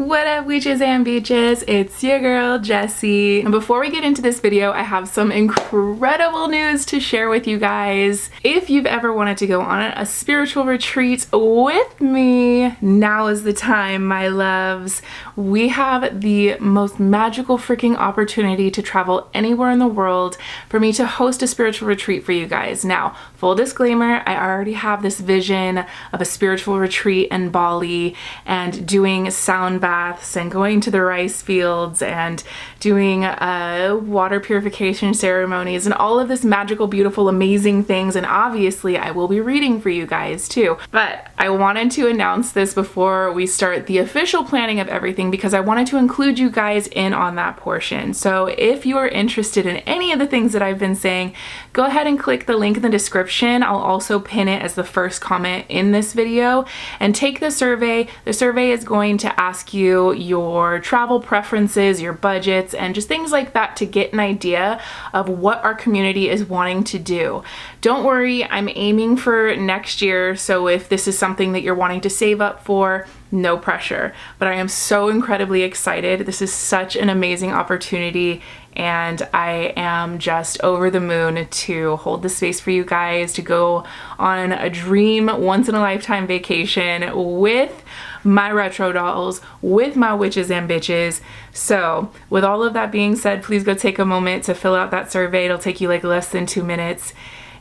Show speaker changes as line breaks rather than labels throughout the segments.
What up, witches and beaches? It's your girl Jessie, and before we get into this video, I have some incredible news to share with you guys. If you've ever wanted to go on a spiritual retreat with me, now is the time, my loves. We have the most magical freaking opportunity to travel anywhere in the world for me to host a spiritual retreat for you guys. Now, full disclaimer, I already have this vision of a spiritual retreat in Bali and doing sound baths and going to the rice fields and doing water purification ceremonies and all of this magical, beautiful, amazing things. And obviously I will be reading for you guys too. But I wanted to announce this before we start the official planning of everything because I wanted to include you guys in on that portion. So if you are interested in any of the things that I've been saying, go ahead and click the link in the description. I'll also pin it as the first comment in this video and take the survey. The survey is going to ask you your travel preferences, your budgets, and just things like that to get an idea of what our community is wanting to do. Don't worry, I'm aiming for next year, so if this is something that you're wanting to save up for, no pressure. But I am so incredibly excited. This is such an amazing opportunity, and I am just over the moon to hold the space for you guys to go on a dream once-in-a-lifetime vacation with my retro dolls, with my witches and bitches. So with all of that being said, please go take a moment to fill out that survey. It'll take you like less than 2 minutes,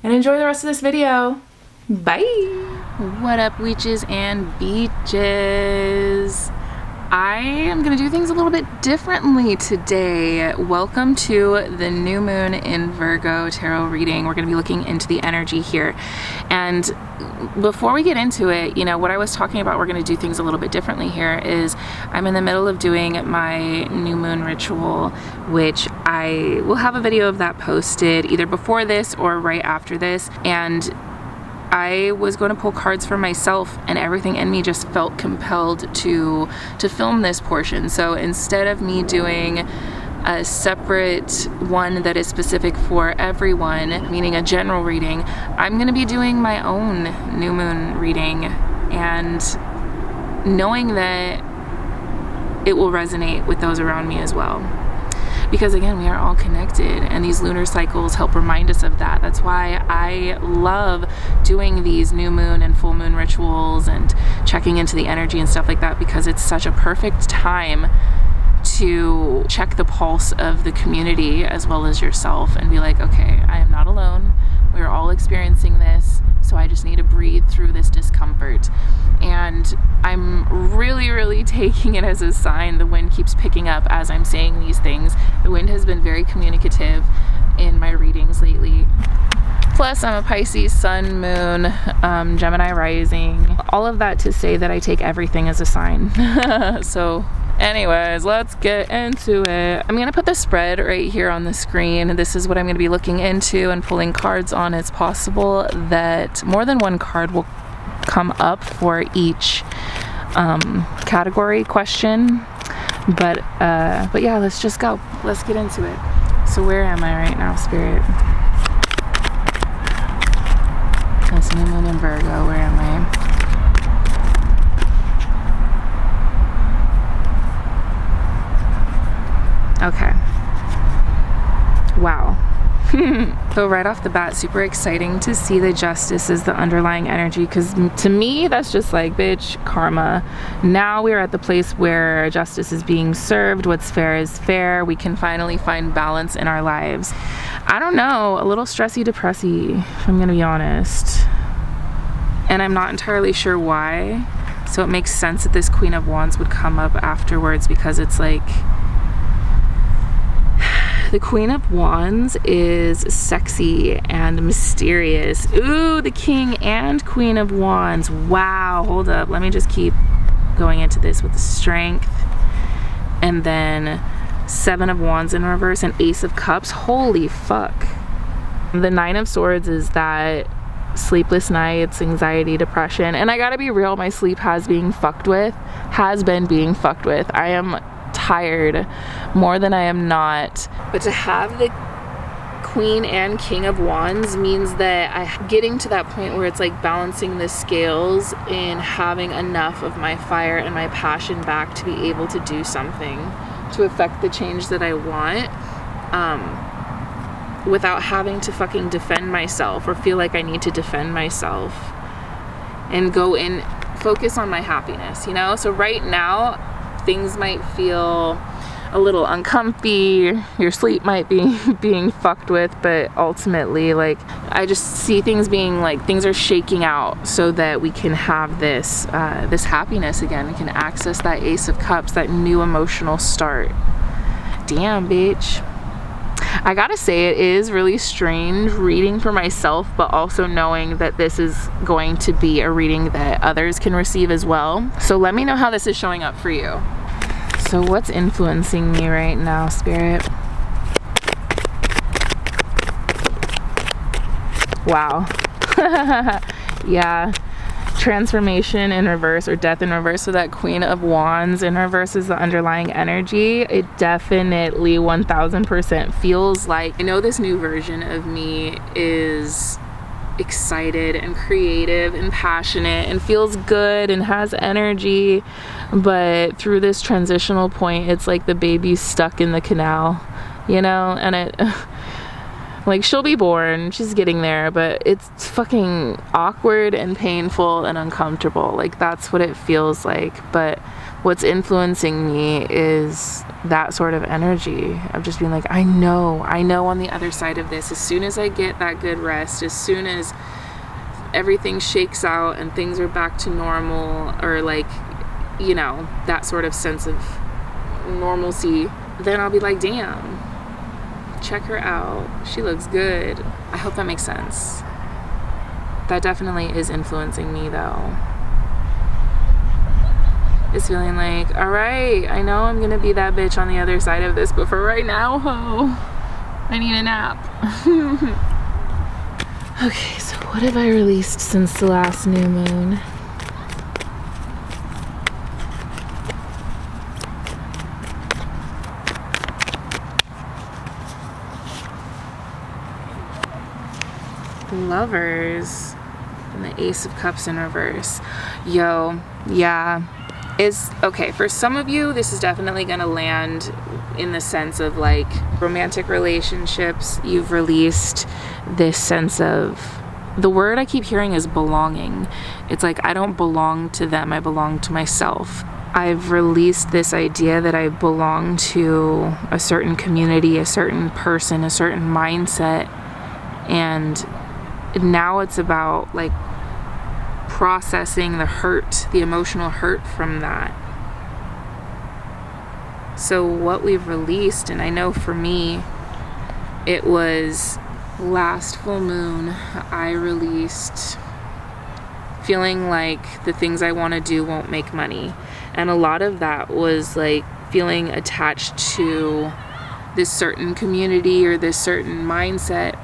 and enjoy the rest of this video. Bye. What up, witches and beaches? I am gonna do things a little bit differently today. Welcome to the new moon in Virgo tarot reading. We're gonna be looking into the energy here. And before we get into it, you know, what I was talking about, we're gonna do things a little bit differently here, is I'm in the middle of doing my new moon ritual, which I will have a video of that posted either before this or right after this. And I was going to pull cards for myself, and everything in me just felt compelled to film this portion. So instead of me doing a separate one that is specific for everyone, meaning a general reading, I'm going to be doing my own new moon reading, and knowing that it will resonate with those around me as well. Because again, we are all connected, and these lunar cycles help remind us of that. That's why I love doing these new moon and full moon rituals and checking into the energy and stuff like that, because it's such a perfect time to check the pulse of the community as well as yourself and be like, okay, I am not alone. We're all experiencing this, so I just need to breathe through this discomfort. And I'm really taking it as a sign. The wind keeps picking up as I'm saying these things. The wind has been very communicative in my readings lately. Plus, I'm a Pisces sun, moon, Gemini rising. All of that to say that I take everything as a sign. So anyways, let's get into it. I'm gonna put the spread right here on the screen. This is what I'm gonna be looking into and pulling cards on. It's possible that more than one card will come up for each category question, but yeah, let's just go. Let's get into it. So where am I right now, Spirit? That's new moon in Virgo. Where am I? Okay. Wow. So right off the bat, super exciting to see the justice as the underlying energy, because to me that's just like, bitch, karma. Now we're at the place where justice is being served. What's fair is fair. We can finally find balance in our lives. I don't know, a little stressy depressy, if I'm gonna be honest, and I'm not entirely sure why. So it makes sense that this Queen of Wands would come up afterwards, because it's like, the Queen of Wands is sexy and mysterious. Ooh, the King and Queen of Wands. Wow, hold up. Let me just keep going into this with the Strength. And then Seven of Wands in reverse and Ace of Cups. Holy fuck. The Nine of Swords is that sleepless nights, anxiety, depression. And I gotta be real, my sleep has been being fucked with. I am tired more than I am not. But to have the Queen and King of Wands means that I'm getting to that point where it's like balancing the scales in having enough of my fire and my passion back to be able to do something to affect the change that I want, without having to fucking defend myself or feel like I need to defend myself, and go in, focus on my happiness, you know? So right now, things might feel a little uncomfy, your sleep might be being fucked with, but ultimately, like, I just see things being like, things are shaking out so that we can have this this happiness again. We can access that Ace of Cups, that new emotional start. Damn, bitch. I gotta say, it is really strange reading for myself, but also knowing that this is going to be a reading that others can receive as well. So let me know how this is showing up for you. So what's influencing me right now, Spirit? Wow. Yeah. Transformation in reverse, or death in reverse. So that Queen of Wands in reverse is the underlying energy. It definitely 1000% feels like, I know this new version of me is excited and creative and passionate and feels good and has energy, but through this transitional point, it's like the baby's stuck in the canal, you know? And it, like, she'll be born, she's getting there, but it's fucking awkward and painful and uncomfortable. Like, that's what it feels like. But what's influencing me is that sort of energy of just being like, I know on the other side of this, as soon as I get that good rest, as soon as everything shakes out and things are back to normal, or like, you know, that sort of sense of normalcy, then I'll be like, damn, check her out, she looks good. I hope that makes sense. That definitely is influencing me though. It's feeling like, all right, I know I'm gonna be that bitch on the other side of this, but for right now, I need a nap. Okay, so what have I released since the last new moon? Lovers and the Ace of Cups in reverse. Yo, yeah. Is okay, for some of you, this is definitely gonna land in the sense of like romantic relationships. You've released this sense of, the word I keep hearing is belonging. It's like, I don't belong to them, I belong to myself. I've released this idea that I belong to a certain community, a certain person, a certain mindset, and now it's about like processing the hurt, the emotional hurt from that. So what we've released, and I know for me, it was last full moon, I released feeling like the things I want to do won't make money. And a lot of that was like feeling attached to this certain community or this certain mindset,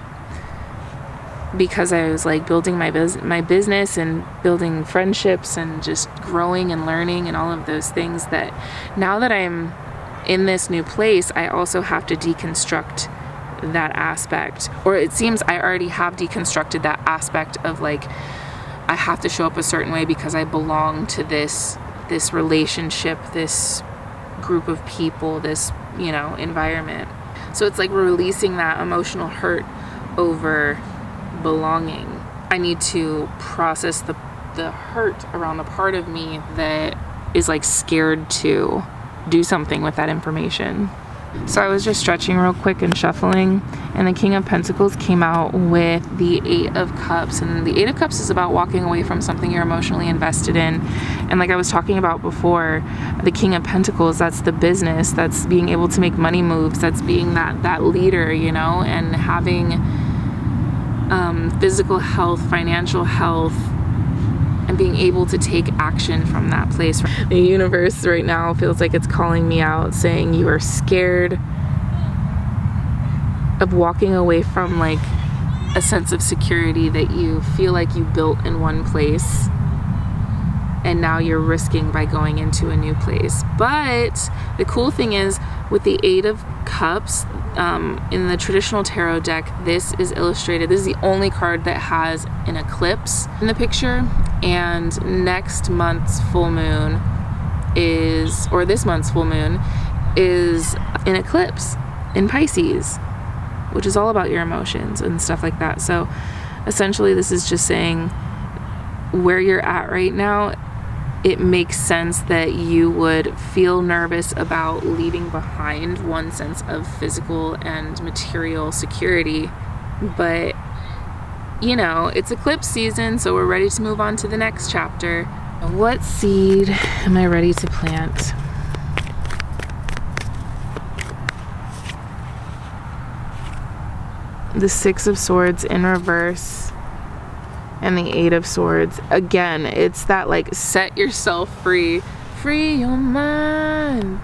because I was like building my business and building friendships and just growing and learning and all of those things, that now that I'm in this new place, I also have to deconstruct that aspect. Or it seems I already have deconstructed that aspect of like, I have to show up a certain way because I belong to this relationship, this group of people, this, you know, environment. So it's like releasing that emotional hurt over belonging. I need to process the hurt around the part of me that is like scared to do something with that information. So I was just stretching real quick and shuffling, and the King of Pentacles came out with the Eight of Cups, and the Eight of Cups is about walking away from something you're emotionally invested in. And like I was talking about before, the King of Pentacles, that's the business, that's being able to make money moves, that's being that leader, you know, and having physical health, financial health, and being able to take action from that place. The universe right now feels like it's calling me out, saying you are scared of walking away from like a sense of security that you feel like you built in one place, and now you're risking by going into a new place. But the cool thing is, with the Eight of Cups, in the traditional tarot deck, this is illustrated. This is the only card that has an eclipse in the picture, and next month's full moon is, or this month's full moon is an eclipse in Pisces, which is all about your emotions and stuff like that. So essentially this is just saying where you're at right now, it makes sense that you would feel nervous about leaving behind one sense of physical and material security. But, you know, it's eclipse season, so we're ready to move on to the next chapter. What seed am I ready to plant? The Six of Swords in reverse and the Eight of Swords. Again, it's that like set yourself free. Free your mind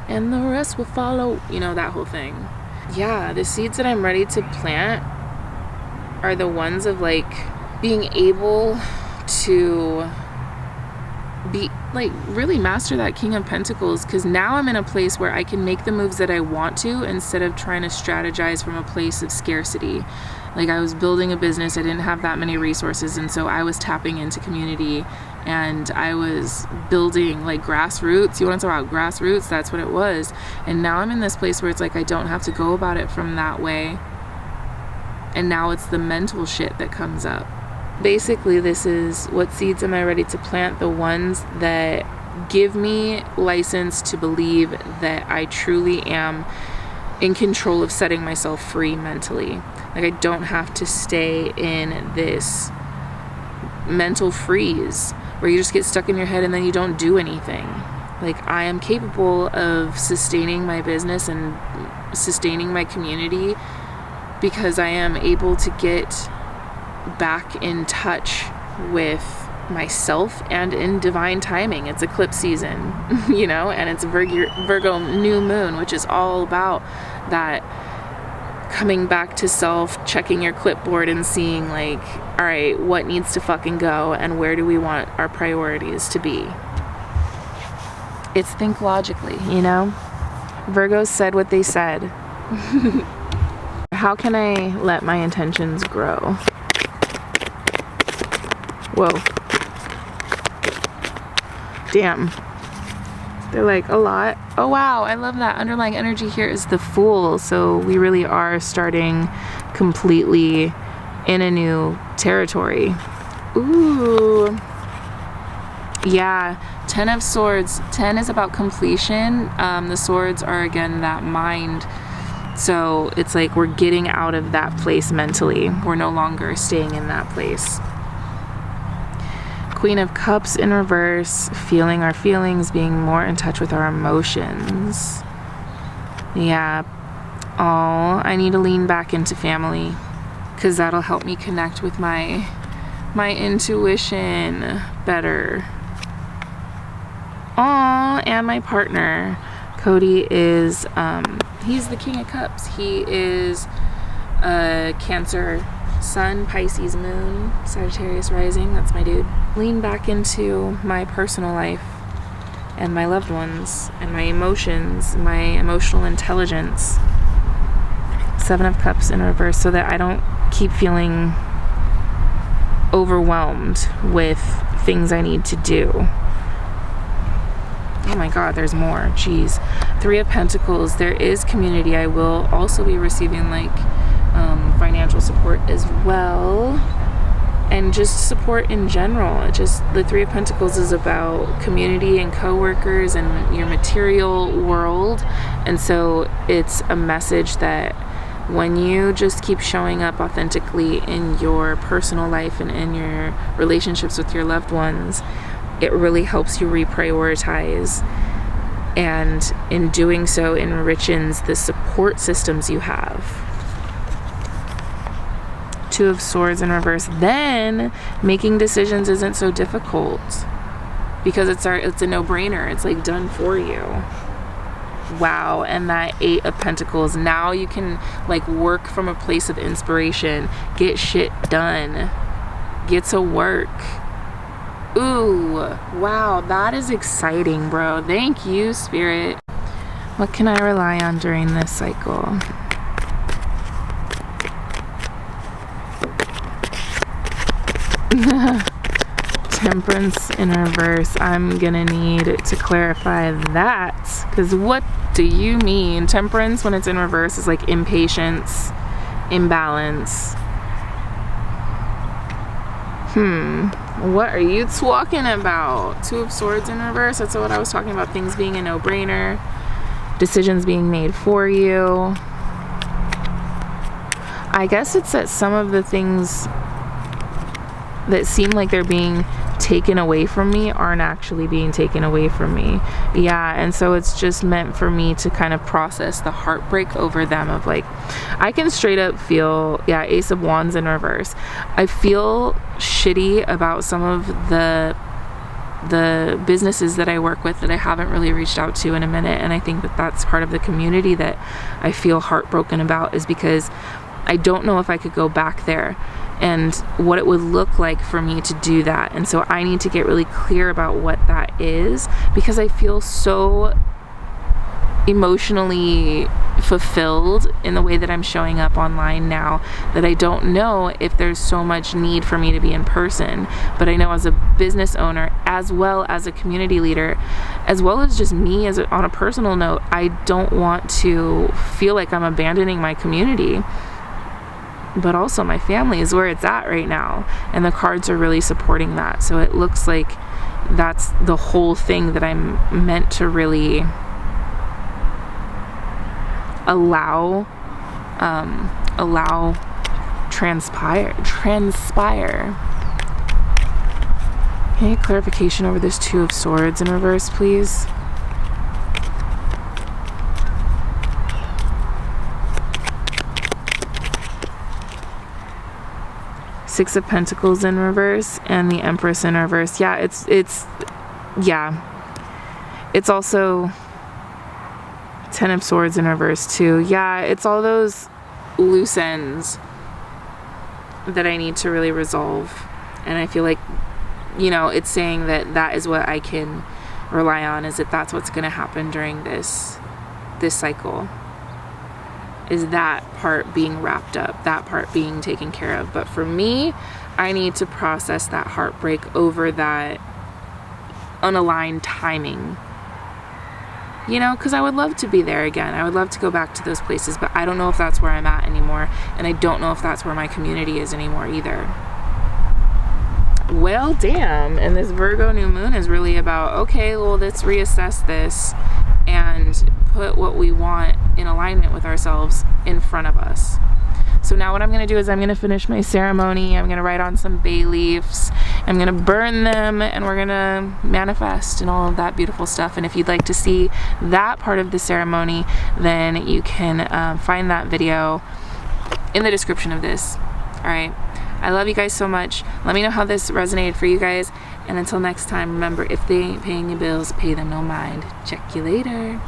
and the rest will follow. You know, that whole thing. Yeah, the seeds that I'm ready to plant are the ones of like being able to be like really master that King of Pentacles, because now I'm in a place where I can make the moves that I want to instead of trying to strategize from a place of scarcity. Like, I was building a business, I didn't have that many resources, and so I was tapping into community and I was building like grassroots. You want to talk about grassroots? That's what it was. And now I'm in this place where it's like I don't have to go about it from that way, and now it's the mental shit that comes up. Basically, this is what seeds am I ready to plant? The ones that give me license to believe that I truly am in control of setting myself free mentally. Like, I don't have to stay in this mental freeze where you just get stuck in your head and then you don't do anything. Like, I am capable of sustaining my business and sustaining my community because I am able to get back in touch with myself and in divine timing. It's eclipse season, you know, and it's Virgo New Moon, which is all about that coming back to self, checking your clipboard and seeing like, all right, what needs to fucking go and where do we want our priorities to be? It's think logically, you know? Virgos said what they said. How can I let my intentions grow? Whoa. Damn. They're like a lot. Oh wow, I love that. Underlying energy here is the Fool. So we really are starting completely in a new territory. Ooh. Yeah. 10 of Swords. 10 is about completion. The swords are, again, that mind. So it's like we're getting out of that place mentally. We're no longer staying in that place. Queen of Cups in reverse, feeling our feelings, being more in touch with our emotions. Yeah. Oh, I need to lean back into family because that'll help me connect with my intuition better. Oh, and my partner. Cody is, he's the King of Cups. He is a Cancer Sun, Pisces Moon, Sagittarius rising. That's my dude. Lean back into my personal life and my loved ones and my emotions, my emotional intelligence. 7 of Cups in reverse, so that I don't keep feeling overwhelmed with things I need to do. Oh my God, there's more. Jeez. 3 of Pentacles. There is community. I will also be receiving like financial support as well, and just support in general. It just, the 3 of Pentacles is about community and co-workers and your material world, and so it's a message that when you just keep showing up authentically in your personal life and in your relationships with your loved ones, it really helps you reprioritize, and in doing so enriches the support systems you have. 2 of Swords in reverse. Then making decisions isn't so difficult because it's a no-brainer. It's like done for you. Wow. And that 8 of Pentacles. Now you can like work from a place of inspiration, get shit done, get to work. Ooh, wow, that is exciting, bro. Thank you, Spirit. What can I rely on during this cycle? Temperance in reverse. I'm gonna need to clarify that, because what do you mean? Temperance when it's in reverse is like impatience, imbalance. What are you talking about? Two of Swords in reverse. That's what I was talking about. Things being a no-brainer, decisions being made for you. I guess it's that some of the things that seem like they're being taken away from me aren't actually being taken away from me. Yeah, and so it's just meant for me to kind of process the heartbreak over them of like, I can straight up feel, yeah, Ace of Wands in reverse. I feel shitty about some of the businesses that I work with that I haven't really reached out to in a minute, and I think that that's part of the community that I feel heartbroken about, is because I don't know if I could go back there and what it would look like for me to do that. And so I need to get really clear about what that is, because I feel so emotionally fulfilled in the way that I'm showing up online now that I don't know if there's so much need for me to be in person. But I know as a business owner, as well as a community leader, as well as just me on a personal note, I don't want to feel like I'm abandoning my community. But also my family is where it's at right now, and the cards are really supporting that. So it looks like that's the whole thing that I'm meant to really allow transpire. Okay, clarification over this Two of Swords in reverse, please. Six of Pentacles in reverse and the Empress in reverse. Yeah, it's also Ten of Swords in reverse too. Yeah, it's all those loose ends that I need to really resolve. And I feel like, you know, it's saying that that is what I can rely on, is that that's what's going to happen during this cycle. Is that part being wrapped up, that part being taken care of. But for me, I need to process that heartbreak over that unaligned timing. You know, because I would love to be there again. I would love to go back to those places, but I don't know if that's where I'm at anymore. And I don't know if that's where my community is anymore either. Well, damn. And this Virgo New Moon is really about, okay, well, let's reassess this and put what we want in alignment with ourselves in front of us. So now what I'm going to do is I'm going to finish my ceremony. I'm going to write on some bay leaves. I'm going to burn them, and we're going to manifest and all of that beautiful stuff. And if you'd like to see that part of the ceremony, then you can find that video in the description of this. All right. I love you guys so much. Let me know how this resonated for you guys. And until next time, remember, if they ain't paying your bills, pay them no mind. Check you later.